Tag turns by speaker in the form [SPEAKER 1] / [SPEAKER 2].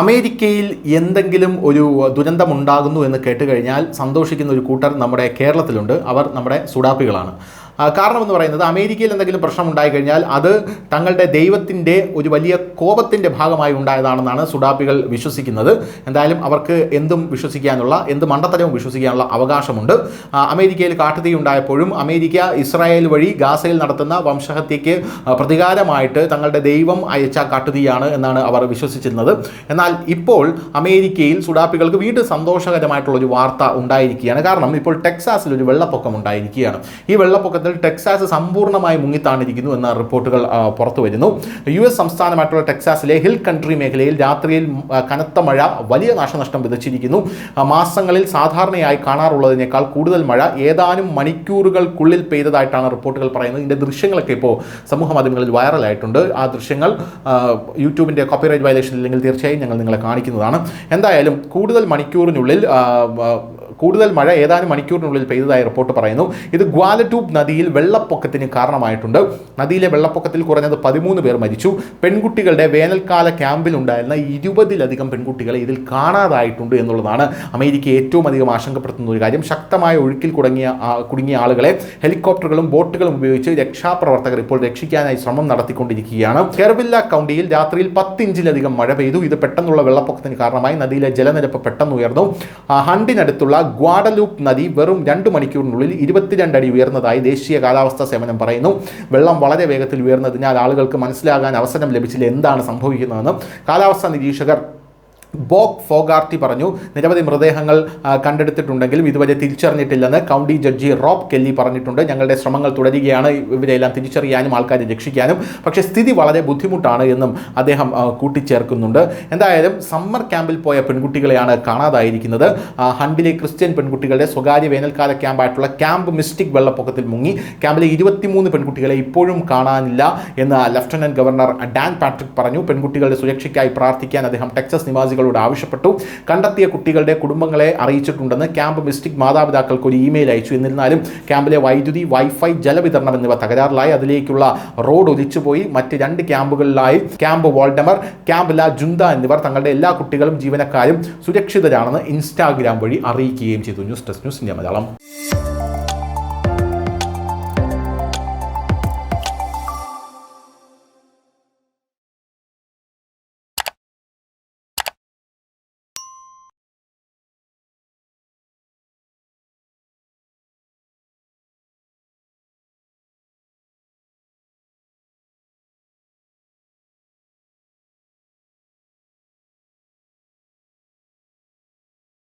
[SPEAKER 1] അമേരിക്കയിൽ എന്തെങ്കിലും ഒരു ദുരന്തമുണ്ടാകുന്നു എന്ന് കേട്ടുകഴിഞ്ഞാൽ സന്തോഷിക്കുന്ന ഒരു കൂട്ടർ നമ്മുടെ കേരളത്തിലുണ്ട്. അവർ നമ്മുടെ സുഡാപ്പികളാണ്. കാരണം എന്ന് പറയുന്നത്, അമേരിക്കയിൽ എന്തെങ്കിലും പ്രശ്നം ഉണ്ടായിക്കഴിഞ്ഞാൽ അത് തങ്ങളുടെ ദൈവത്തിൻ്റെ ഒരു വലിയ കോപത്തിൻ്റെ ഭാഗമായി ഉണ്ടായതാണെന്നാണ് സുഡാപ്പികൾ വിശ്വസിക്കുന്നത്. എന്തായാലും അവർക്ക് എന്തും വിശ്വസിക്കാനുള്ള, എന്ത് മണ്ടത്തരവും വിശ്വസിക്കാനുള്ള അവകാശമുണ്ട്. അമേരിക്കയിൽ കാട്ടുതീ ഉണ്ടായപ്പോഴും അമേരിക്ക ഇസ്രായേൽ വഴി ഗാസയിൽ നടത്തുന്ന വംശഹത്യയ്ക്ക് പ്രതികാരമായിട്ട് തങ്ങളുടെ ദൈവം അയച്ച കാട്ടുതീയാണ് എന്നാണ് അവർ വിശ്വസിച്ചിരുന്നത്. എന്നാൽ ഇപ്പോൾ അമേരിക്കയിൽ സുഡാപ്പികൾക്ക് വീണ്ടും സന്തോഷകരമായിട്ടുള്ളൊരു വാർത്ത ഉണ്ടായിരിക്കുകയാണ്. കാരണം ഇപ്പോൾ ടെക്സാസിൽ ഒരു വെള്ളപ്പൊക്കം ഉണ്ടായിരിക്കുകയാണ്. ഈ വെള്ളപ്പൊക്കത്തിൽ ടെക്സാസ് സമ്പൂർണ്ണമായി മുങ്ങിത്താണിരിക്കുന്നു എന്ന റിപ്പോർട്ടുകൾ പുറത്തു വരുന്നു. US സംസ്ഥാനമായിട്ടുള്ള ടെക്സാസിലെ ഹിൽ കൺട്രി മേഖലയിൽ രാത്രിയിൽ കനത്ത മഴ വലിയ നാശനഷ്ടം വിതച്ചിരിക്കുന്നു. മാസങ്ങളിൽ സാധാരണയായി കാണാറുള്ളതിനേക്കാൾ കൂടുതൽ മഴ ഏതാനും മണിക്കൂറുകൾക്കുള്ളിൽ പെയ്തതായിട്ടാണ് റിപ്പോർട്ടുകൾ പറയുന്നത്. ഇതിൻ്റെ ദൃശ്യങ്ങളൊക്കെ ഇപ്പോൾ സമൂഹ മാധ്യമങ്ങളിൽ വൈറലായിട്ടുണ്ട്. ആ ദൃശ്യങ്ങൾ യൂട്യൂബിൻ്റെ കോപ്പിറൈറ്റ് വയലേഷൻ ഇല്ലെങ്കിൽ തീർച്ചയായും ഞങ്ങൾ നിങ്ങളെ കാണിക്കുന്നതാണ്. എന്തായാലും കൂടുതൽ മഴ ഏതാനും മണിക്കൂറിനുള്ളിൽ പെയ്തതായി റിപ്പോർട്ട് പറയുന്നു. ഇത് ഗ്വാലറ്റൂബ് നദിയിൽ വെള്ളപ്പൊക്കത്തിന് കാരണമായിട്ടുണ്ട്. നദിയിലെ വെള്ളപ്പൊക്കത്തിൽ കുറഞ്ഞത് 13 പേർ മരിച്ചു. പെൺകുട്ടികളുടെ വേനൽക്കാല ക്യാമ്പിൽ ഉണ്ടായിരുന്ന 20-ലധികം പെൺകുട്ടികളെ ഇതിൽ കാണാതായിട്ടുണ്ട് എന്നുള്ളതാണ് അമേരിക്കയെ ഏറ്റവും അധികം ആശങ്കപ്പെടുത്തുന്ന ഒരു കാര്യം. ശക്തമായ ഒഴുക്കിൽ കുടുങ്ങിയ ആളുകളെ ഹെലികോപ്റ്ററുകളും ബോട്ടുകളും ഉപയോഗിച്ച് രക്ഷാപ്രവർത്തകർ ഇപ്പോൾ രക്ഷിക്കാനായി ശ്രമം നടത്തിക്കൊണ്ടിരിക്കുകയാണ്. കെർവില്ല കൗണ്ടിയിൽ രാത്രിയിൽ 10 ഇഞ്ചിലധികം മഴ പെയ്തു. ഇത് പെട്ടെന്നുള്ള വെള്ളപ്പൊക്കത്തിന് കാരണമായി നദിയിലെ ജലനിരപ്പ് പെട്ടെന്ന് ഉയർന്നു. ഹണ്ടിനടുത്തുള്ള ഗ്വാഡലൂപ്പ് നദി വെറും 2 മണിക്കൂറിനുള്ളിൽ 22 അടി ഉയർന്നതായി ദേശീയ കാലാവസ്ഥാ സേവനം പറയുന്നു. വെള്ളം വളരെ വേഗത്തിൽ ഉയർന്നതിനാൽ ആളുകൾക്ക് മനസ്സിലാകാൻ അവസരം ലഭിച്ചില്ല എന്താണ് സംഭവിക്കുന്നതെന്ന് കാലാവസ്ഥാ നിരീക്ഷകർ ബോബ് ഫോഗാർട്ടി പറഞ്ഞു. നിരവധി മൃതദേഹങ്ങൾ കണ്ടെടുത്തിട്ടുണ്ടെങ്കിലും ഇതുവരെ തിരിച്ചറിഞ്ഞിട്ടില്ലെന്ന് കൗണ്ടി ജഡ്ജി റോബ് കെല്ലി പറഞ്ഞിട്ടുണ്ട്. ഞങ്ങളുടെ ശ്രമങ്ങൾ തുടരുകയാണ് ഇവരെല്ലാം തിരിച്ചറിയാനും ആൾക്കാരെ രക്ഷിക്കാനും. പക്ഷേ സ്ഥിതി വളരെ ബുദ്ധിമുട്ടാണ് എന്നും അദ്ദേഹം കൂട്ടിച്ചേർക്കുന്നുണ്ട്. എന്തായാലും സമ്മർ ക്യാമ്പിൽ പോയ പെൺകുട്ടികളെയാണ് കാണാതായിരിക്കുന്നത്. ഹണ്ടിലെ ക്രിസ്ത്യൻ പെൺകുട്ടികളുടെ സ്വകാര്യ വേനൽക്കാല ക്യാമ്പായിട്ടുള്ള ക്യാമ്പ് മിസ്റ്റിക് വെള്ളപ്പൊക്കത്തിൽ മുങ്ങി. ക്യാമ്പിലെ 23 പെൺകുട്ടികളെ ഇപ്പോഴും കാണാനില്ല എന്ന് ലഫ്റ്റനന്റ് ഗവർണർ ഡാൻ പാട്രിക് പറഞ്ഞു. പെൺകുട്ടികളുടെ സുരക്ഷയ്ക്കായി പ്രാർത്ഥിക്കാൻ അദ്ദേഹം ടെക്സസ് നിവാസികൾ ആവശ്യപ്പെട്ടു. കണ്ടെത്തിയ കുട്ടികളുടെ കുടുംബങ്ങളെ അറിയിച്ചിട്ടുണ്ടെന്ന് ക്യാമ്പ് മിസ്റ്റിക് മാതാപിതാക്കൾക്ക് ഒരു ഇമെയിൽ അയച്ചു. എന്നിരുന്നാലും ക്യാമ്പിലെ വൈദ്യുതി, വൈഫൈ, ജലവിതരണം എന്നിവ തകരാറിലായി. അതിലേക്കുള്ള റോഡ് ഒലിച്ചുപോയി. മറ്റ് 2 ക്യാമ്പുകളിലായി ക്യാമ്പ് വോൾഡമർ, ക്യാമ്പ് ലാ ജുന്ത എന്നിവർ തങ്ങളുടെ എല്ലാ കുട്ടികളും ജീവനക്കാരും സുരക്ഷിതരാണെന്ന് ഇൻസ്റ്റാഗ്രാം വഴി അറിയിക്കുകയും ചെയ്തു. News desk news India Malayalam.